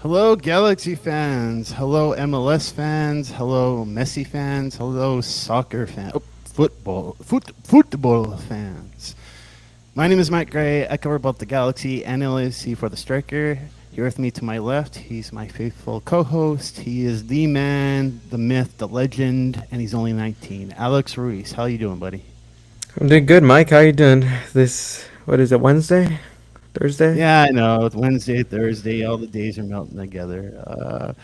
Hello, Galaxy fans. Hello, MLS fans. Hello, Messi fans. Hello, soccer fans. Football fans. My name is Mike Gray. I cover both the Galaxy and LAFC for the Striker. Here with me to my left, he's my faithful co-host. He is the man, the myth, the legend, and he's only 19. Alex Ruiz. How you doing, buddy? I'm doing good, Mike. How you doing? What is it, Wednesday? Thursday? Yeah, I know. It's Wednesday, Thursday. All the days are melting together.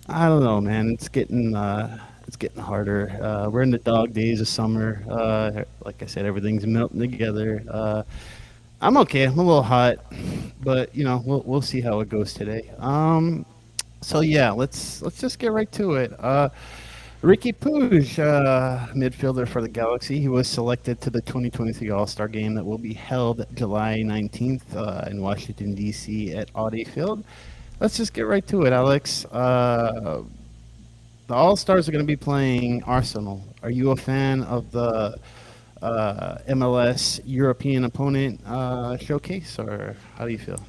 I don't know, man. It's getting harder. We're in the dog days of summer. Like I said, everything's melting together. I'm okay. I'm a little hot, but we'll see how it goes today. So yeah, let's just get right to it. Riqui Puig, midfielder for the Galaxy, he was selected to the 2023 All-Star Game that will be held July 19th in Washington D.C. at Audi Field. Let's just get right to it, Alex. The All Stars are going to be playing Arsenal. Are you a fan of the MLS European opponent showcase, or how do you feel?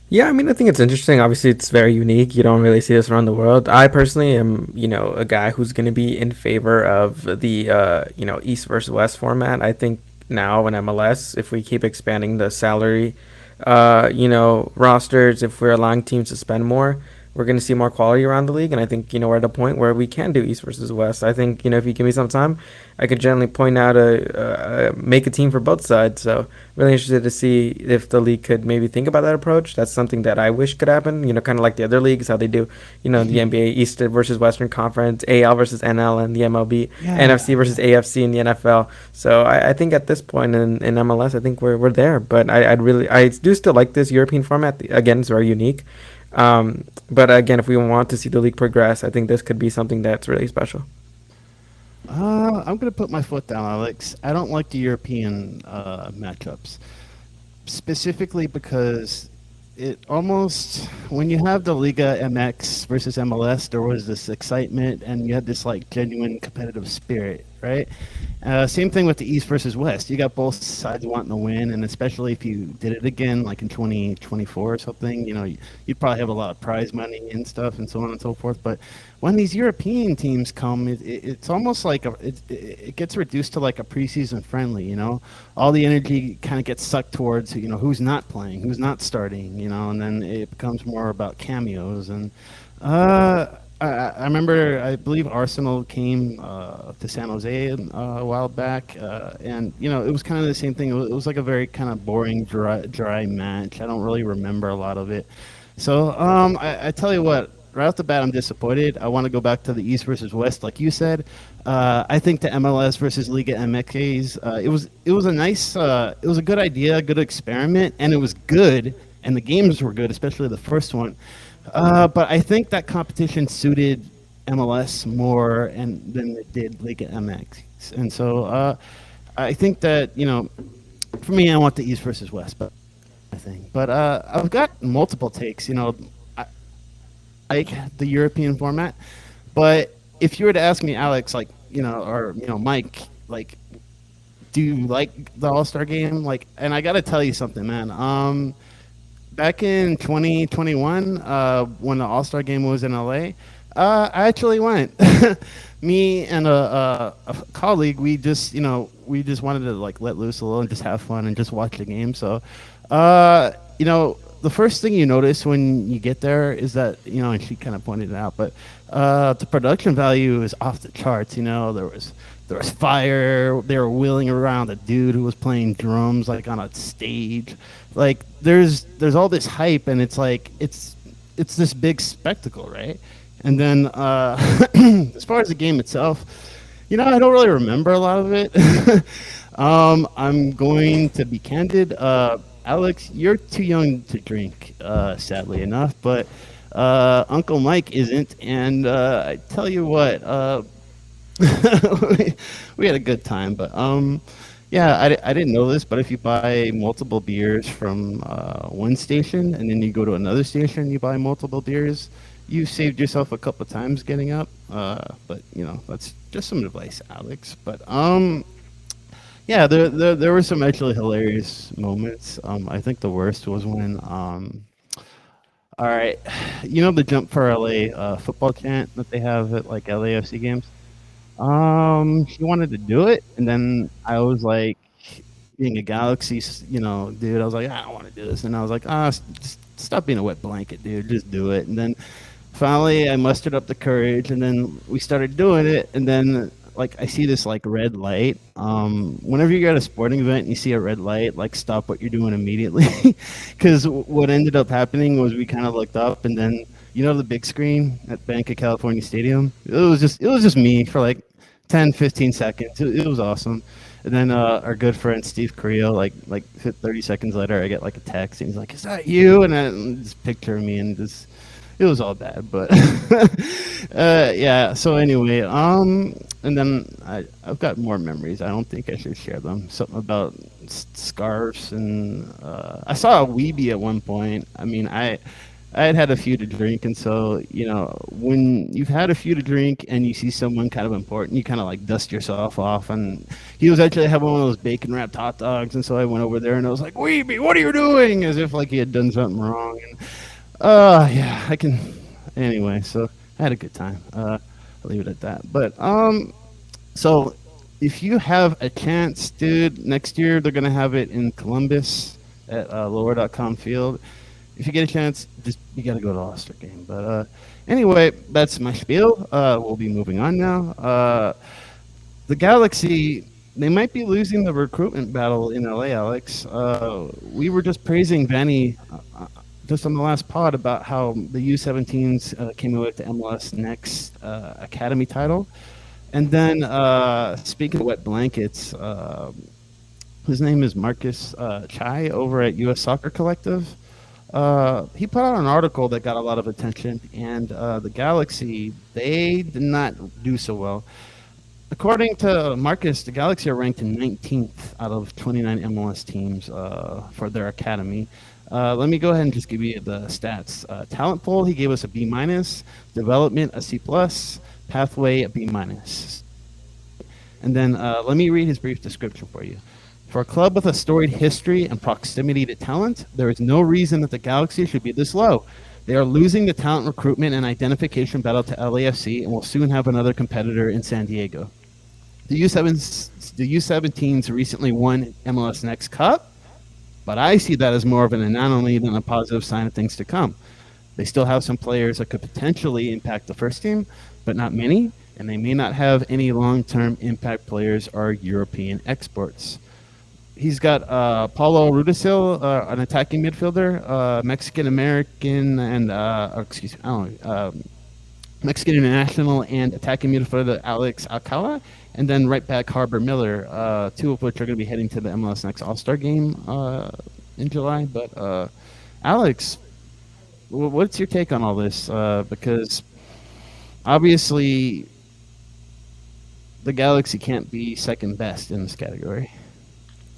Yeah, I mean, I think it's interesting. Obviously, it's very unique. You don't really see this around the world. I personally am, a guy who's going to be in favor of the, East versus West format. I think now in MLS, if we keep expanding the salary, rosters, if we're allowing teams to spend more, we're going to see more quality around the league. And I think, we're at a point where we can do East versus West. I think, if you give me some time, I could generally point out make a team for both sides. So really interested to see if the league could maybe think about that approach. That's something that I wish could happen, kind of like the other leagues, how they do, the NBA Eastern versus Western Conference, AL versus NL and the MLB, Yeah. NFC versus AFC in the NFL. So I think at this point in MLS, I think we're there. But I do still like this European format. Again, it's very unique. But again, if we want to see the league progress, I think this could be something that's really special. I'm going to put my foot down, Alex. I don't like the European matchups, specifically because it almost, when you have the Liga MX versus MLS, there was this excitement and you had this like genuine competitive spirit, right? Same thing with the East versus West. You got both sides wanting to win, and especially if you did it again, like in 2024 or something, you'd probably have a lot of prize money and stuff, and so on and so forth. But when these European teams come, it's almost like it gets reduced to like a preseason friendly. All the energy kind of gets sucked towards who's not playing, who's not starting, and then it becomes more about cameos and. I remember, I believe Arsenal came to San Jose a while back, and it was kind of the same thing. It was like a very kind of boring, dry match. I don't really remember a lot of it. So I tell you what, right off the bat, I'm disappointed. I want to go back to the East versus West, like you said. I think the MLS versus Liga MX, it was a nice, it was a good idea, a good experiment, and it was good, and the games were good, especially the first one. But I think that competition suited MLS more than it did Liga MX, and so I think that for me, I want the East versus West, but I think. But I've got multiple takes. I like the European format, but if you were to ask me, Alex, like or Mike, like, do you like the All Star Game? Like, and I got to tell you something, man. Back in 2021, when the All Star Game was in LA, I actually went. Me and a colleague, we just wanted to like let loose a little and just have fun and just watch the game. So, the first thing you notice when you get there is that and she kind of pointed it out, but the production value is off the charts. There was fire. They were wheeling around a dude who was playing drums like on a stage. Like there's all this hype, and it's like it's this big spectacle, right? And then as far as the game itself, I don't really remember a lot of it. I'm going to be candid. Alex, you're too young to drink, sadly enough, but Uncle Mike isn't. And I tell you what, we had a good time, but yeah, I didn't know this, but if you buy multiple beers from one station and then you go to another station, you buy multiple beers, you saved yourself a couple times getting up. But that's just some advice, Alex. But yeah, there were some actually hilarious moments. I think the worst was when All right, you know the jump for LA football chant that they have at like LAFC games. He wanted to do it, and then I was like, being a Galaxy, dude, I was like, I don't want to do this, and I was like, stop being a wet blanket, dude, just do it. And then finally, I mustered up the courage, and then we started doing it, and then like I see this like red light. Whenever you're at a sporting event and you see a red light, like stop what you're doing immediately, because what ended up happening was we kind of looked up, and then the big screen at Bank of California Stadium. It was just me for like 10, 15 seconds. It was awesome. And then our good friend Steve Carrillo, like 30 seconds later, I get like a text, and he's like, "Is that you?" And then this picture of me, and this it was all bad, but yeah. So anyway, and then I've got more memories. I don't think I should share them. Something about scarves, and I saw a weebie at one point. I mean, I had a few to drink, and so when you've had a few to drink and you see someone kind of important, you kind of like dust yourself off. And he was actually having one of those bacon wrapped hot dogs, and so I went over there and I was like, "Weeby, what are you doing?" As if like he had done something wrong. And yeah, I can. Anyway, so I had a good time. I'll leave it at that. But so if you have a chance, dude, next year they're gonna have it in Columbus at lower.com field. If you get a chance, just you got to go to the All-Star game. But anyway, that's my spiel. We'll be moving on now. The Galaxy, they might be losing the recruitment battle in LA, Alex. We were just praising Vanny just on the last pod about how the U17s came away with the MLS Next Academy title. And then speaking of wet blankets, his name is Marcus Chai over at U.S. Soccer Collective. He put out an article that got a lot of attention, and the Galaxy, they did not do so well. According to Marcus, the Galaxy are ranked in 19th out of 29 MLS teams for their academy. Let me go ahead and just give you the stats. Talent pool, he gave us a B minus. Development, a C plus. Pathway, a B minus. And then let me read his brief description for you. For a club with a storied history and proximity to talent, there is no reason that the Galaxy should be this low. They are losing the talent recruitment and identification battle to LAFC and will soon have another competitor in San Diego. The U17s recently won MLS Next Cup, but I see that as more of an anomaly than a positive sign of things to come. They still have some players that could potentially impact the first team, but not many, and they may not have any long-term impact players or European exports. He's got Paulo Ruiz, an attacking midfielder, Mexican American, and Mexican international and attacking midfielder Alex Alcala, and then right back Harbor Miller, two of which are going to be heading to the MLS Next All-Star Game in July. But Alex, what's your take on all this? Because obviously the Galaxy can't be second best in this category.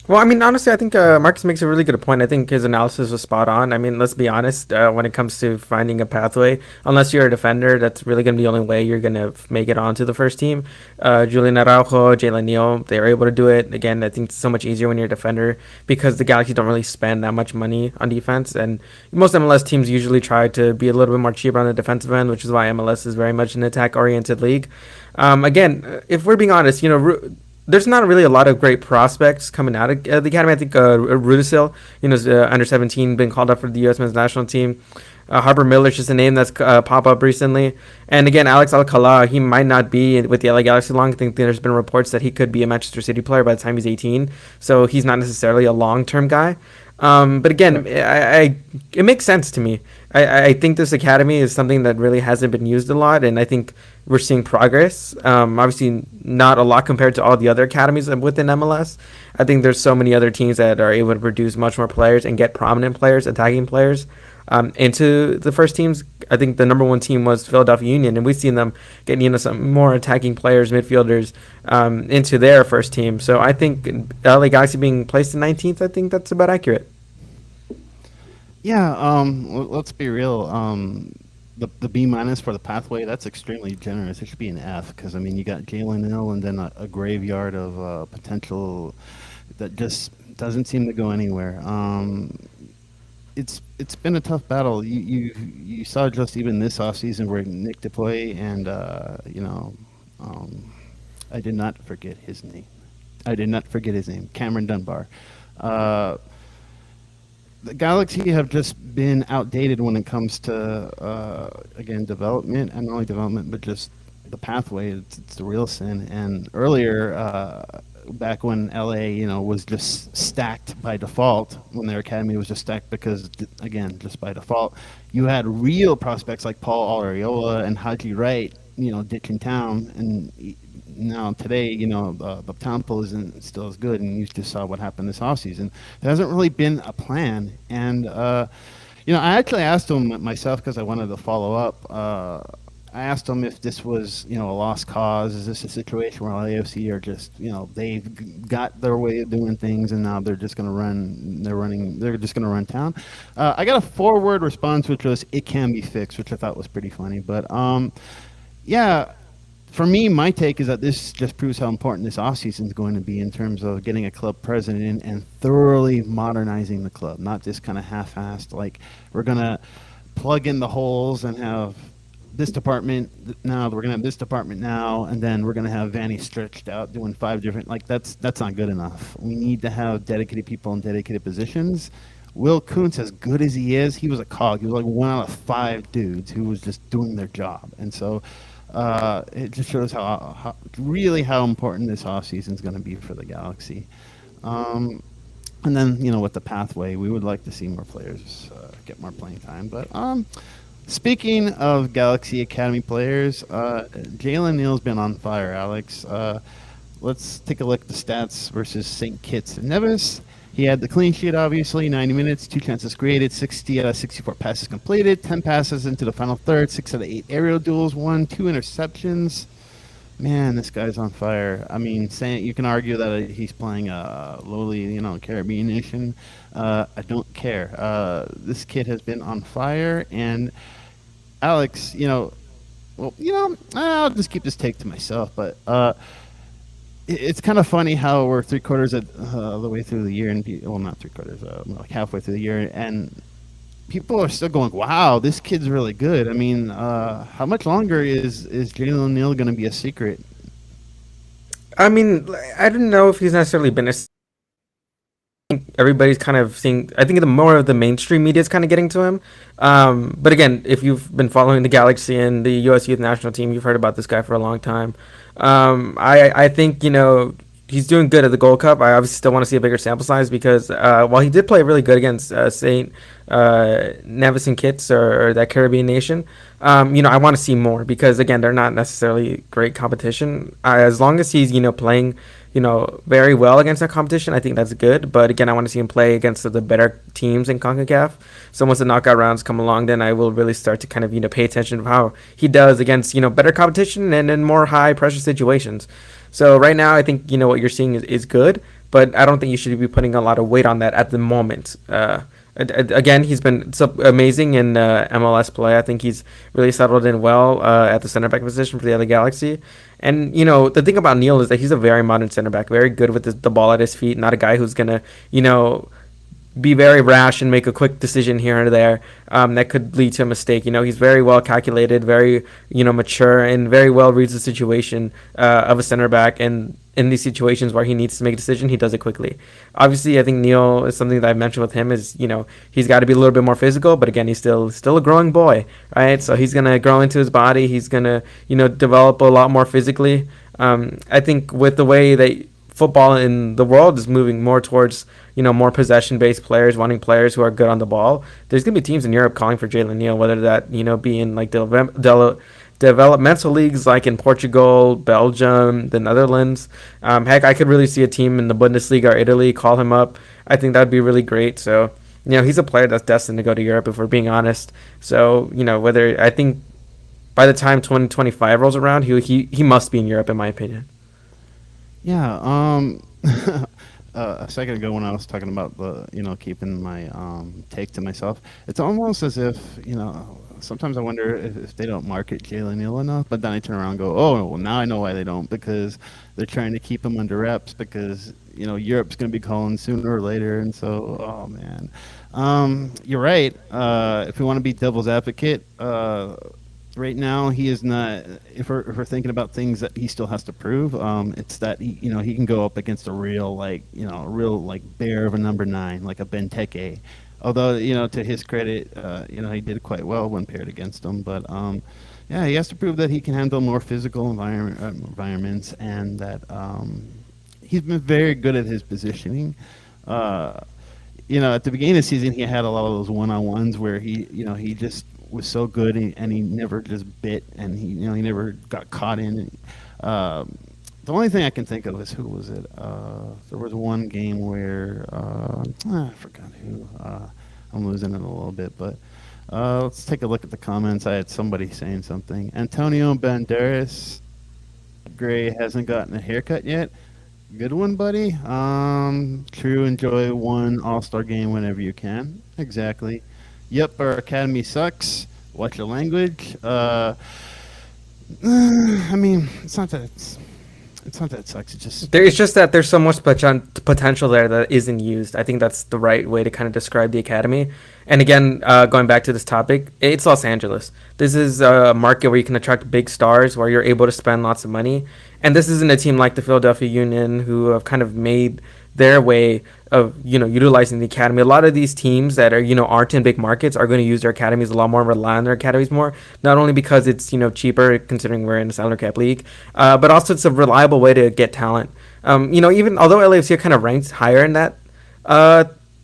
Well, I mean, honestly, I think Marcus makes a really good point. I think his analysis was spot on. I mean, let's be honest, when it comes to finding a pathway, unless you're a defender, that's really going to be the only way you're going to make it onto the first team. Julian Araujo, Jalen Neal, they were able to do it. Again, I think it's so much easier when you're a defender because the Galaxy don't really spend that much money on defense. And most MLS teams usually try to be a little bit more cheaper on the defensive end, which is why MLS is very much an attack-oriented league. Again, if we're being honest, there's not really a lot of great prospects coming out of the academy. I think Rudisil, is under 17, been called up for the U.S. men's national team. Harbor Miller's just a name that's popped up recently. And again, Alex Alcala, he might not be with the LA Galaxy long. I think there's been reports that he could be a Manchester City player by the time he's 18. So he's not necessarily a long-term guy. But again, it makes sense to me. I think this academy is something that really hasn't been used a lot, and I think we're seeing progress. Obviously, not a lot compared to all the other academies within MLS. I think there's so many other teams that are able to produce much more players and get prominent players, attacking players, into the first teams. I think the number one team was Philadelphia Union, and we've seen them getting some more attacking players, midfielders, into their first team. So I think LA Galaxy being placed in 19th, I think that's about accurate. Yeah, let's be real. The B minus for the pathway, that's extremely generous. It should be an F because, I mean, you got Jalen Hill and then a graveyard of potential that just doesn't seem to go anywhere. it's been a tough battle. You saw just even this offseason where Nick DePoy and um, I did not forget his name. I did not forget his name. Cameron Dunbar. Uh, the Galaxy have just been outdated when it comes to again development, and not only development but just the pathway. It's the real sin. And earlier, back when LA, was just stacked by default, when their academy was just stacked because, again, just by default, you had real prospects like Paul Areola and Haji Wright, ditching town. And now today, the talent pool isn't still as good, and you just saw what happened this offseason. There hasn't really been a plan. And, I actually asked him myself because I wanted to follow up. I asked him if this was, a lost cause. Is this a situation where LAFC are just, they've got their way of doing things, and now they're just going to run. They're just going to run town. I got a 4-word response, which was, "It can be fixed," which I thought was pretty funny. But yeah, for me, my take is that this just proves how important this offseason is going to be in terms of getting a club president in and thoroughly modernizing the club, not just kind of half-assed. Like, we're going to plug in the holes and have this department now, we're going to have this department now, and then we're going to have Vanny stretched out doing 5 different, like, that's not good enough. We need to have dedicated people in dedicated positions. Will Kuntz, as good as he is, he was a cog. He was like 1 out of 5 dudes who was just doing their job. And so it just shows how really how important this offseason is going to be for the Galaxy. And then, with the pathway, we would like to see more players get more playing time. But speaking of Galaxy Academy players, Jalen Neal's been on fire, Alex. Let's take a look at the stats versus St. Kitts and Nevis. He had the clean sheet, obviously, 90 minutes, 2 chances created, 60 out of 64 passes completed, 10 passes into the final third, 6 out of 8 aerial duels, 1, 2 interceptions. Man, this guy's on fire. I mean, you can argue that he's playing a lowly, Caribbean nation. I don't care. This kid has been on fire, and Alex, I'll just keep this take to myself, but it's kind of funny how we're 3/4 of the way through the year, and not 3/4, like halfway through the year, and people are still going, "Wow, this kid's really good." I mean, how much longer is Jalen Neal going to be a secret? I mean, I don't know if he's necessarily been everybody's kind of seeing. I think the more of the mainstream media is kind of getting to him. But again, if you've been following the Galaxy and the U.S. Youth National Team, you've heard about this guy for a long time. I think he's doing good at the Gold Cup. I obviously still want to see a bigger sample size because while he did play really good against St. Nevis and Kitts or that Caribbean nation, I want to see more because again they're not necessarily great competition. As long as he's playing very well against that competition, I think that's good. But again, I want to see him play against the better teams in CONCACAF. So once the knockout rounds come along, then I will really start to kind of pay attention to how he does against better competition and in more high pressure situations. So right now, I think what you're seeing is good, but I don't think you should be putting a lot of weight on that at the moment. Again, he's been amazing in MLS play. I think he's really settled in well at the center back position for the other Galaxy. And, the thing about Neal is that he's a very modern center back, very good with the ball at his feet, not a guy who's going to, be very rash and make a quick decision here and there that could lead to a mistake. He's very well calculated, very, mature, and very well reads the situation of a center back. And in these situations where he needs to make a decision, he does it quickly. Obviously, I think Neal is something that I've mentioned with him is, he's got to be a little bit more physical, but again, he's still a growing boy, right? So he's going to grow into his body. He's going to, develop a lot more physically. I think with the way that football in the world is moving more towards, more possession-based players, wanting players who are good on the ball. There's going to be teams in Europe calling for Jalen Neal, whether that, be in like developmental leagues like in Portugal, Belgium, the Netherlands. Heck, I could really see a team in the Bundesliga or Italy call him up. I think that would be really great. So, he's a player that's destined to go to Europe if we're being honest. So, whether I think by the time 2025 rolls around, he must be in Europe in my opinion. Yeah, a second ago when I was talking about keeping my take to myself. It's almost as if sometimes I wonder if they don't market Jalen Neal enough, but then I turn around and go, oh, well, now I know why they don't, because they're trying to keep him under wraps because Europe's going to be calling sooner or later, and so oh man, you're right. If we want to be devil's advocate. Right now, he is not. If we're thinking about things that he still has to prove, it's that he can go up against a real bear of a number 9, like a Benteke. Although to his credit, he did quite well when paired against him. But yeah, he has to prove that he can handle more physical environments, and that he's been very good at his positioning. At the beginning of the season, he had a lot of those one-on-ones where he just was so good, and he never just bit, and he never got caught in. The only thing I can think of is, who was it? There was one game where I forgot who. I'm losing it a little bit, but let's take a look at the comments. I had somebody saying something. Antonio Banderas Gray hasn't gotten a haircut yet. Good one, buddy. True, enjoy one All-Star game whenever you can. Exactly. Yep, our academy sucks. Watch your language. I mean, it's not that it sucks. It's just that there's so much potential there that isn't used. I think that's the right way to kind of describe the academy. And again, going back to this topic, it's Los Angeles. This is a market where you can attract big stars, where you're able to spend lots of money. And this isn't a team like the Philadelphia Union, who have kind of made their way of utilizing the academy. A lot of these teams that are aren't in big markets are going to use their academies a lot more, rely on their academies more, not only because it's cheaper considering we're in the salary cap league, but also it's a reliable way to get talent. Even although LAFC are kind of ranked higher in that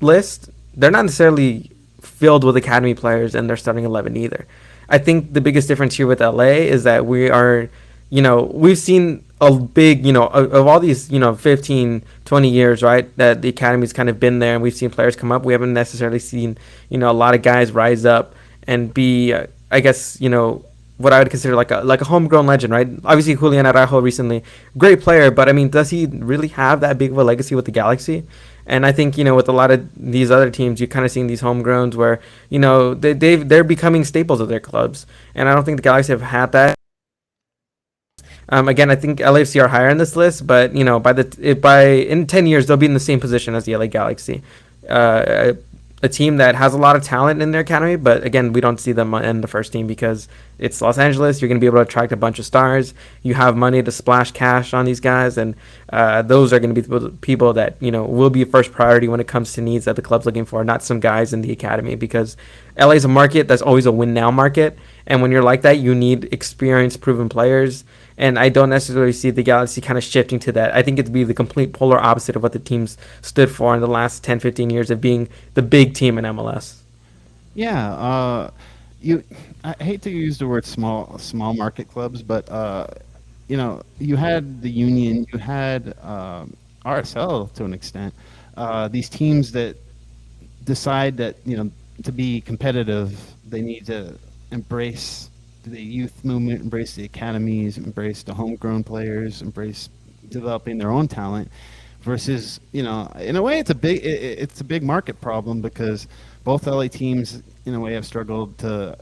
list, they're not necessarily filled with academy players in their starting 11 either. I think the biggest difference here with LA is that we are we've seen a big, of all these, 15, 20 years, right, that the academy's kind of been there and we've seen players come up. We haven't necessarily seen, a lot of guys rise up and be, I guess, what I would consider like a homegrown legend, right? Obviously, Julian Araujo recently, great player, but I mean, does he really have that big of a legacy with the Galaxy? And I think, with a lot of these other teams, you're kind of seeing these homegrowns where, they're becoming staples of their clubs. And I don't think the Galaxy have had that. Again, I think LAFC are higher on this list, but in 10 years they'll be in the same position as the LA Galaxy, a team that has a lot of talent in their academy. But again, we don't see them in the first team because it's Los Angeles. You're going to be able to attract a bunch of stars. You have money to splash cash on these guys, and those are going to be the people that will be first priority when it comes to needs that the club's looking for, not some guys in the academy. Because LA is a market that's always a win now market, and when you're like that, you need experienced, proven players. And I don't necessarily see the Galaxy kind of shifting to that. I think it'd be the complete polar opposite of what the teams stood for in the last 10, 15 years of being the big team in MLS. Yeah, I hate to use the word small market clubs, but you had the Union, you had RSL to an extent. These teams that decide that to be competitive, they need to embrace the youth movement, embrace the academies, embrace the homegrown players, embrace developing their own talent. Versus, in a way, it's a big market problem because both LA teams, in a way, have struggled to,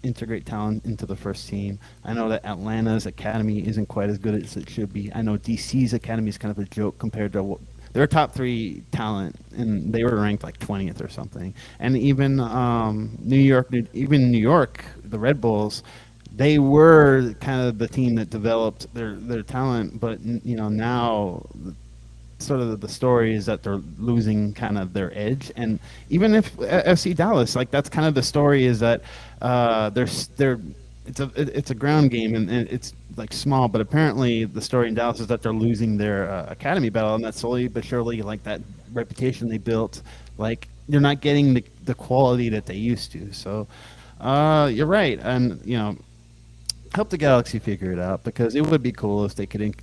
integrate talent into the first team. I know that Atlanta's academy isn't quite as good as it should be. I know DC's academy is kind of a joke compared to their top 3 talent, and they were ranked like 20th or something. And even New York, the Red Bulls, they were kind of the team that developed their talent, but now sort of the story is that they're losing kind of their edge. And even if FC Dallas, like, that's kind of the story, is that it's a ground game and it's like small, but apparently the story in Dallas is that they're losing their academy battle, and that's slowly but surely, like, that reputation they built, like, they're not getting the quality that they used to. So you're right, and help the Galaxy figure it out, because it would be cool if they could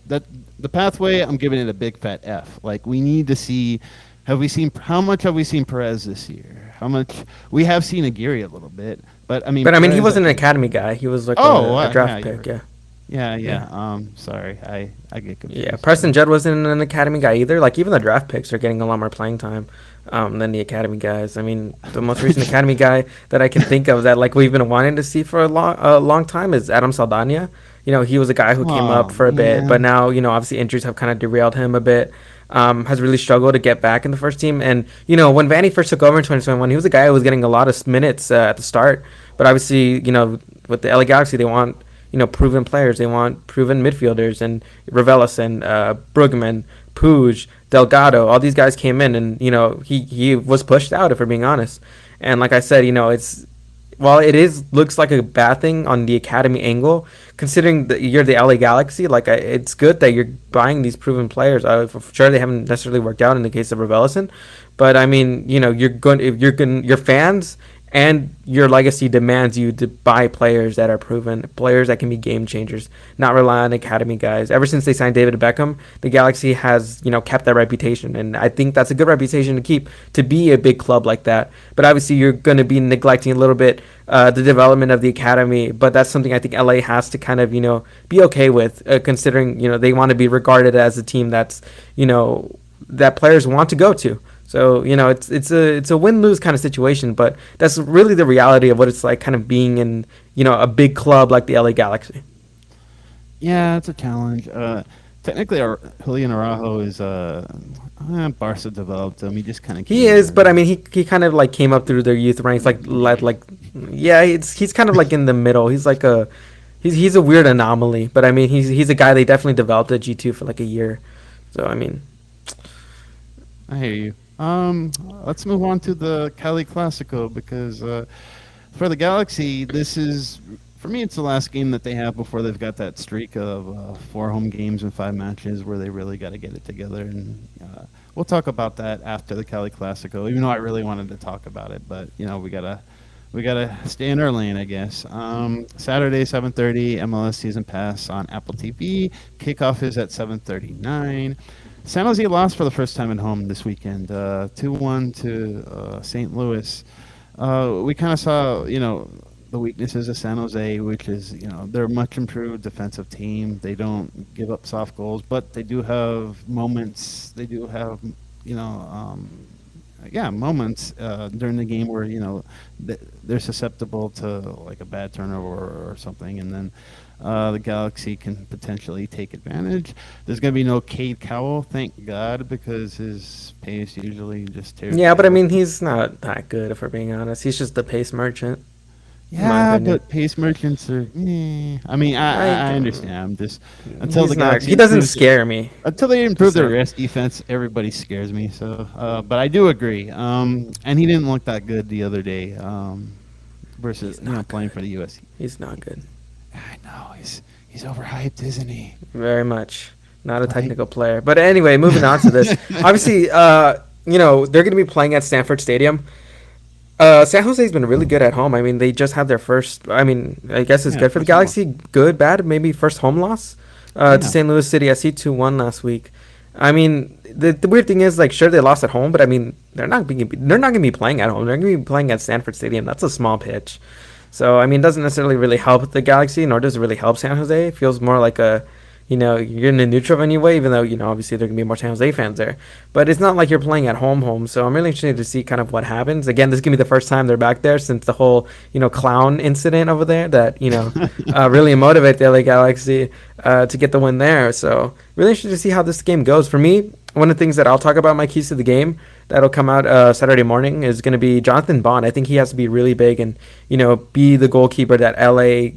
that the pathway. I'm giving it a big fat F. Like, we need to see. How much have we seen Perez this year? How much we have seen Aguirre a little bit, but I mean, he wasn't an academy guy. He was like a draft pick. Yeah. Yeah. Yeah. Sorry, I get Yeah, confused. Preston Judd wasn't an academy guy either. Like even the draft picks are getting a lot more playing time than the academy guys. I mean, the most recent academy guy that I can think of that like we've been wanting to see for a long time is Adam Saldana. He was a guy who came up Oh for a bit, but man. now obviously injuries have kind of derailed him a bit. Has really struggled to get back in the first team. And when Vanny first took over in 2021, he was a guy who was getting a lot of minutes at the start. But obviously, with the LA Galaxy, they want proven players. They want proven midfielders, and Ravelis, Brugman, Puig, Delgado. All these guys came in, and he was pushed out. If we're being honest, and like I said, it's while it is looks like a bad thing on the academy angle, considering that you're the LA Galaxy, like it's good that you're buying these proven players. For sure, they haven't necessarily worked out in the case of Ravelis, but I mean, you're going if you're going your fans and your legacy demands you to buy players that are proven, players that can be game changers, not rely on academy guys. Ever since they signed David Beckham, the Galaxy has, kept that reputation, and I think that's a good reputation to keep to be a big club like that. But obviously, you're going to be neglecting a little bit the development of the academy. But that's something I think LA has to kind of, be okay with, considering they want to be regarded as a team that's, that players want to go to. So it's a win lose kind of situation, but that's really the reality of what it's like, kind of being in a big club like the LA Galaxy. Yeah, it's a challenge. Technically, our Julian Araujo is Barca developed him. He just kind of He came is, but I in. mean he kind of like came up through their youth ranks, like led like yeah, he's kind of like in the middle. He's a weird anomaly, but I mean he's a guy they definitely developed at G2 for like a year. So I mean I hear you. Let's move on to the Cali Clasico because for the Galaxy, this is for me. It's the last game that they have before they've got that streak of 4 home games and 5 matches where they really got to get it together. And we'll talk about that after the Cali Clasico. Even though I really wanted to talk about it, but we gotta stay in our lane, I guess. Saturday, 7:30, MLS Season Pass on Apple TV. Kickoff is at 7:39. San Jose lost for the first time at home this weekend, 2-1 to St. Louis. We kind of saw, the weaknesses of San Jose, which is, they're a much improved defensive team. They don't give up soft goals, but they do have moments. They do have, you know, um, moments during the game where they're susceptible to like a bad turnover or something, and then the Galaxy can potentially take advantage. There's going to be no Cade Cowell, thank God, because his pace usually just tears yeah, me but I up. mean he's not that good if we're being honest. He's just the pace merchant, in my Yeah, opinion. but pace merchants are. I mean, I I understand. I'm just until he's the not. Galaxy He doesn't improves. scare me. Until they improve Just their saying. rest defense, everybody scares me. So, but I do agree. And he didn't look that good the other day. Versus He's not playing good. for the U.S. He's not good. I know he's overhyped, isn't he? Very much. Not a Right. technical player. But anyway, moving on to this. Obviously, they're going to be playing at Stanford Stadium. San Jose's been really good at home. I mean, they just had their first. I mean, I guess it's Yeah, good for the first and Galaxy. Good, bad, maybe first home loss to yeah. St. Louis City. I see 2-1 last week. I mean, the weird thing is, like, sure they lost at home, but I mean, they're not gonna be playing at home. They're gonna be playing at Stanford Stadium. That's a small pitch. So I mean, it doesn't necessarily really help the Galaxy, nor does it really help San Jose. It feels more like you're in a neutral anyway, even though, obviously there can be more San Jose fans there. But it's not like you're playing at home. So I'm really interested to see kind of what happens. Again, this is going to be the first time they're back there since the whole, clown incident over there that, really motivate the LA Galaxy to get the win there. So really interested to see how this game goes. For me, one of the things that I'll talk about my keys to the game that'll come out Saturday morning is going to be Jonathan Bond. I think he has to be really big and, be the goalkeeper that LA,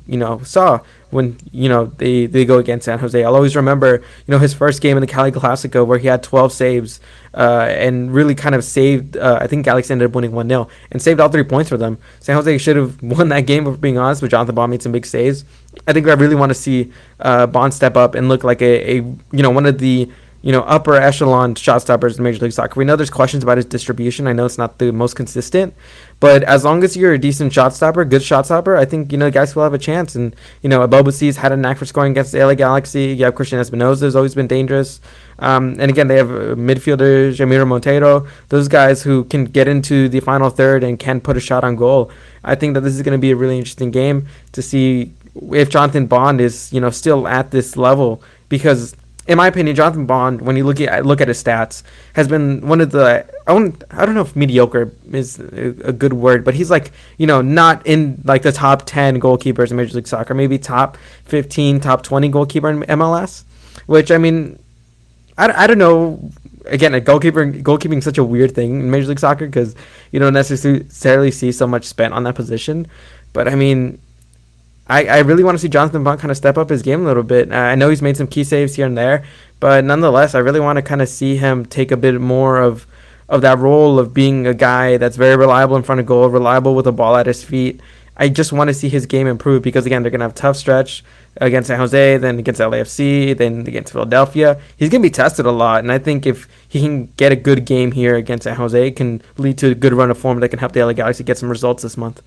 saw when, they go against San Jose. I'll always remember, his first game in the Cali Clasico where he had 12 saves and really kind of saved, I think Galaxy ended up winning 1-0 and saved all 3 points for them. San Jose should have won that game, if being honest, but Jonathan Bond made some big saves. I think I really want to see Bond step up and look like a one of the upper echelon shot stoppers in Major League Soccer. We know there's questions about his distribution. I know it's not the most consistent, but as long as you're a decent shot stopper, good shot stopper, I think, guys will have a chance. And, Abobazi's had a knack for scoring against the LA Galaxy. You have Christian Espinoza, who's always been dangerous. And again, they have midfielders, Jamiro Montero, those guys who can get into the final third and can put a shot on goal. I think that this is going to be a really interesting game to see if Jonathan Bond is, still at this level, because in my opinion, Jonathan Bond, when you look at his stats, has been one of the, I don't know if mediocre is a good word, but he's like, not in like the top 10 goalkeepers in Major League Soccer, maybe top 15, top 20 goalkeeper in MLS, which, I mean, I don't know. Again, goalkeeping is such a weird thing in Major League Soccer because you don't necessarily see so much spent on that position. But I mean, I really want to see Jonathan Bond kind of step up his game a little bit. I know he's made some key saves here and there, but nonetheless, I really want to kind of see him take a bit more of that role of being a guy that's very reliable in front of goal, reliable with the ball at his feet. I just want to see his game improve because, again, they're going to have a tough stretch against San Jose, then against LAFC, then against Philadelphia. He's going to be tested a lot, and I think if he can get a good game here against San Jose, it can lead to a good run of form that can help the LA Galaxy get some results this month.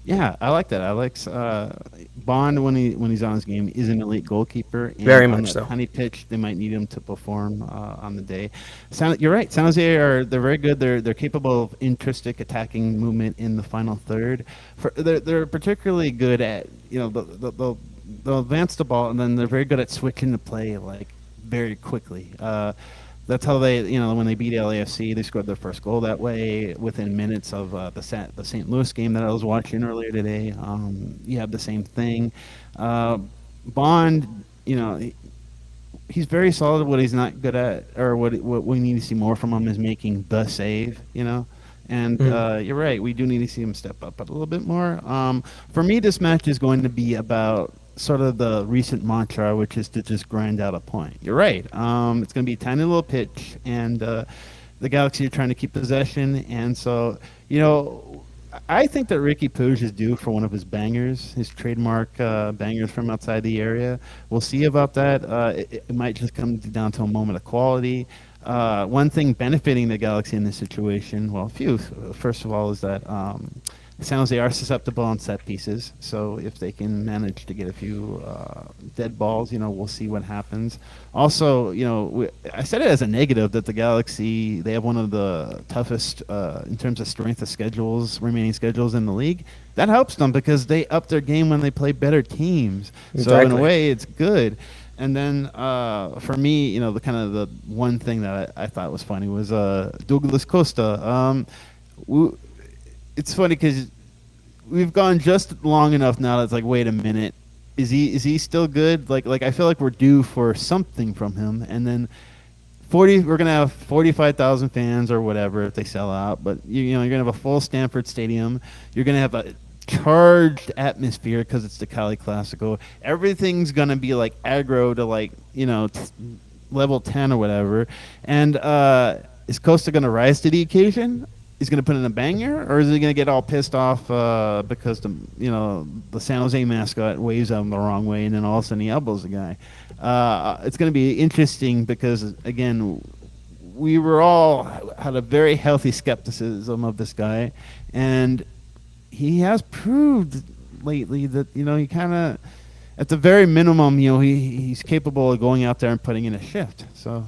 Yeah, I like that. Alex Bond, when he's on his game, is an elite goalkeeper. And very on much that so. tiny pitch, they might need him to perform on the day. You're right. San Jose they're very good. They're capable of intrinsic attacking movement in the final third. They're particularly good at they'll advance the ball, and then they're very good at switching the play like very quickly. That's how they, when they beat LAFC, they scored their first goal that way within minutes of the St. Louis game that I was watching earlier today. You have the same thing. Bond, he's very solid. What he's not good at, or what we need to see more from him, is making the save. And you're right. We do need to see him step up a little bit more. For me, this match is going to be about sort of the recent mantra, which is to just grind out a point. You're right. It's going to be a tiny little pitch, and the Galaxy are trying to keep possession. And so, I think that Riqui Puig is due for one of his bangers, his trademark bangers from outside the area. We'll see about that. It might just come down to a moment of quality. One thing benefiting the Galaxy in this situation, well, a few. First of all, is that San Jose are susceptible on set pieces, so if they can manage to get a few dead balls, we'll see what happens. Also, I said it as a negative that the Galaxy, they have one of the toughest in terms of strength of remaining schedules in the league. That helps them because they up their game when they play better teams. Exactly. So in a way, it's good. And then for me, the one thing that I thought was funny was Douglas Costa. It's funny because we've gone just long enough now that it's like, wait a minute, is he still good? Like I feel like we're due for something from him. And then we're gonna have 45,000 fans or whatever if they sell out. But you're gonna have a full Stanford Stadium. You're gonna have a charged atmosphere because it's the Cali Clasico. Everything's gonna be like aggro to like level 10 or whatever. And is Costa gonna rise to the occasion? He's going to put in a banger, or is he going to get all pissed off because the San Jose mascot waves at him the wrong way, and then all of a sudden he elbows the guy? It's going to be interesting because, again, we were all had a very healthy skepticism of this guy, and he has proved lately that he kind of, at the very minimum, he's capable of going out there and putting in a shift. So.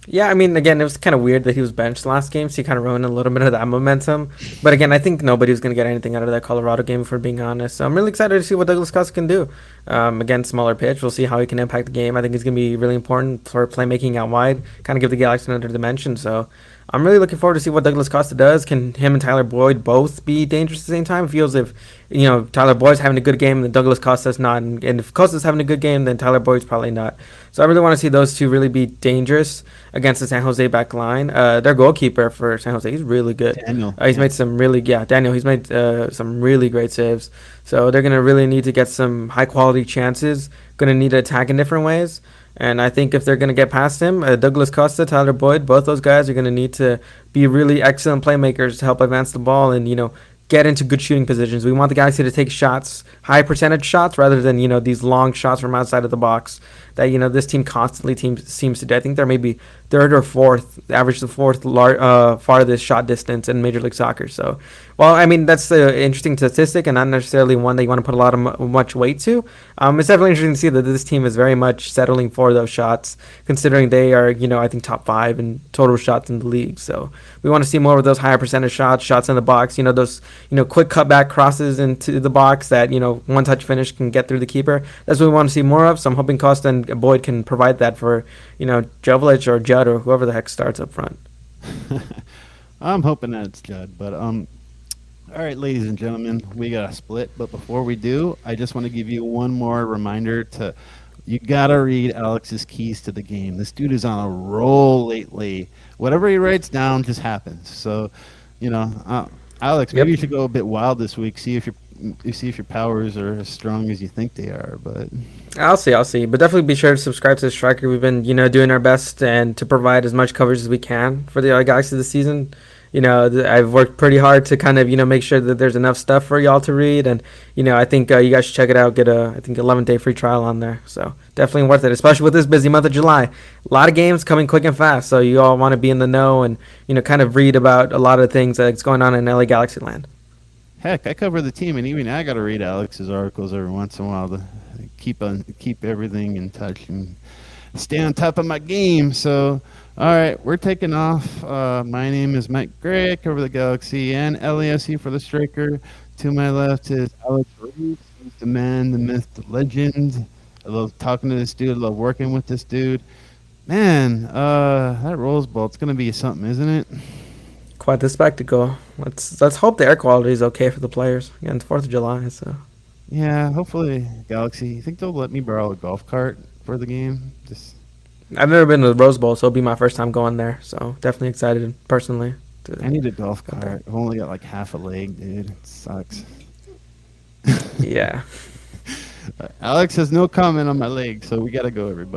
Yeah, I mean, again, it was kind of weird that he was benched last game, so he kind of ruined a little bit of that momentum. But again, I think nobody was going to get anything out of that Colorado game, if we're being honest. So I'm really excited to see what Douglas Costa can do. Again, smaller pitch. We'll see how he can impact the game. I think he's going to be really important for playmaking out wide, kind of give the Galaxy another dimension. So I'm really looking forward to see what Douglas Costa does. Can him and Tyler Boyd both be dangerous at the same time? It feels if Tyler Boyd's having a good game, then Douglas Costa's not. And if Costa's having a good game, then Tyler Boyd's probably not. So I really want to see those two really be dangerous against the San Jose back line. Their goalkeeper for San Jose, he's really good. Daniel. He's made some really, Daniel, he's made some really great saves. So they're going to really need to get some high-quality chances, going to need to attack in different ways. And I think if they're going to get past him, Douglas Costa, Tyler Boyd, both those guys are going to need to be really excellent playmakers to help advance the ball and, get into good shooting positions. We want the Galaxy to take shots, high percentage shots, rather than, these long shots from outside of the box that, this team constantly seems to do. I think they're maybe third or fourth, average the fourth farthest shot distance in Major League Soccer. So, well, I mean, that's an interesting statistic and not necessarily one that you want to put a lot of much weight to. It's definitely interesting to see that this team is very much settling for those shots, considering they are, I think top 5 in total shots in the league. So we want to see more of those higher percentage shots in the box, those quick cutback crosses into the box that, one touch finish can get through the keeper. That's what we want to see more of. So I'm hoping Costa and Boyd can provide that for, Jovic or Judd or whoever the heck starts up front. I'm hoping that it's Judd, but all right, ladies and gentlemen, we got a split. But before we do, I just want to give you one more reminder you got to read Alex's keys to the game. This dude is on a roll lately. Whatever he writes down just happens. So, Alex, maybe you should go a bit wild this week. See if your powers are as strong as you think they are. But I'll see. But definitely be sure to subscribe to the Striker. We've been, doing our best and to provide as much coverage as we can for the LA Galaxy this season. I've worked pretty hard to kind of, make sure that there's enough stuff for y'all to read. And, I think you guys should check it out. Get I think 11-day free trial on there. So definitely worth it, especially with this busy month of July. A lot of games coming quick and fast. So you all want to be in the know and, kind of read about a lot of things that's going on in LA Galaxy land. Heck, I cover the team, and even I got to read Alex's articles every once in a while to keep everything in touch and stay on top of my game. So, all right, we're taking off. My name is Mike Gray. I cover the Galaxy and LAFC for the Striker. To my left is Alex Ruiz. He's the man, the myth, the legend. I love talking to this dude. I love working with this dude. Man, that Rose Bowl, it's going to be something, isn't it? Quite the spectacle. Let's hope the air quality is okay for the players. Yeah, it's 4th of July, so. Yeah, hopefully, Galaxy. You think they'll let me borrow a golf cart for the game? I've never been to the Rose Bowl, so it'll be my first time going there. So definitely excited personally. I need a golf cart. I've only got like half a leg, dude. It sucks. Yeah. Alex has no comment on my leg, so we got to go, everybody.